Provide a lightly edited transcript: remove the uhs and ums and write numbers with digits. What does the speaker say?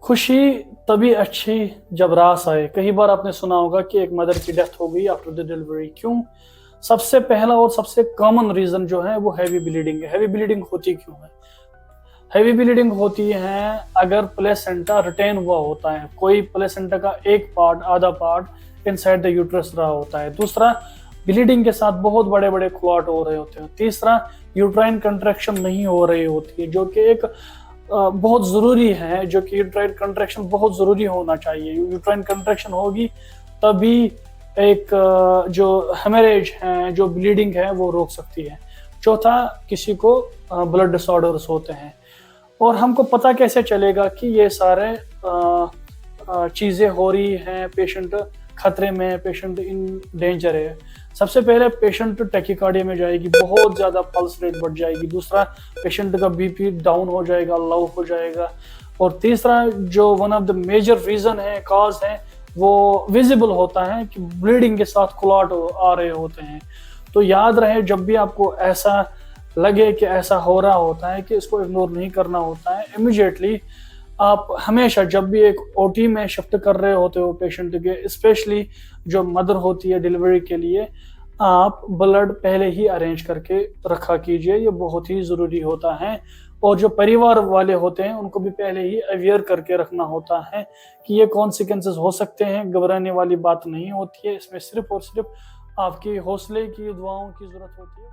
खुशी तभी अच्छी जब रास आए। कई बार आपने सुना होगा कि एक मदर की डेथ हो गई आफ्टर द डिलीवरी। क्यों? सबसे पहला और सबसे कॉमन रीजन जो है वो हैवी ब्लीडिंग है। हैवी ब्लीडिंग होती क्यों है? हैवी ब्लीडिंग होती है अगर प्लेसेंटा रिटेन हुआ होता है, कोई प्लेसेंटा का एक पार्ट, आधा पार्ट इनसाइड द यूट्रस रहा होता है। दूसरा, ब्लीडिंग के साथ बहुत बड़े बड़े क्लॉट हो रहे होते हैं। तीसरा, यूट्राइन कंट्रैक्शन नहीं हो रही होती है, जो कि एक बहुत ज़रूरी है, जो कि यूट्राइन कंट्रैक्शन बहुत ज़रूरी होना चाहिए। यूट्राइन कंट्रैक्शन होगी तभी एक जो हेमरेज है, जो ब्लीडिंग है, वो रोक सकती है। चौथा, किसी को ब्लड डिसऑर्डर्स होते हैं। और हमको पता कैसे चलेगा कि ये सारे चीज़ें हो रही हैं, पेशेंट खतरे में, पेशेंट इन डेंजर है? सबसे पहले पेशेंट टैकीकार्डिया में जाएगी, बहुत ज़्यादा पल्स रेट बढ़ जाएगी। दूसरा, पेशेंट का बीपी डाउन हो जाएगा, लो हो जाएगा। और तीसरा, जो one of the major reason है, कॉज है, वो विजिबल होता है कि ब्लीडिंग के साथ क्लॉट आ रहे होते हैं। तो याद रहे, जब भी आपको ऐसा लगे कि ऐसा हो रहा होता है, कि इसको इग्नोर नहीं करना होता है। इमीडिएटली आप हमेशा जब भी एक ओटी में शिफ्ट कर रहे होते हो पेशेंट के, स्पेशली जो मदर होती है डिलीवरी के लिए, आप ब्लड पहले ही अरेंज करके रखा कीजिए। ये बहुत ही ज़रूरी होता है। और जो परिवार वाले होते हैं उनको भी पहले ही अवेयर करके रखना होता है कि ये कॉन्सिक्वेंसेस हो सकते हैं। घबराने वाली बात नहीं होती है, इसमें सिर्फ और सिर्फ आपकी हौसले की, दुआओं की ज़रूरत होती है।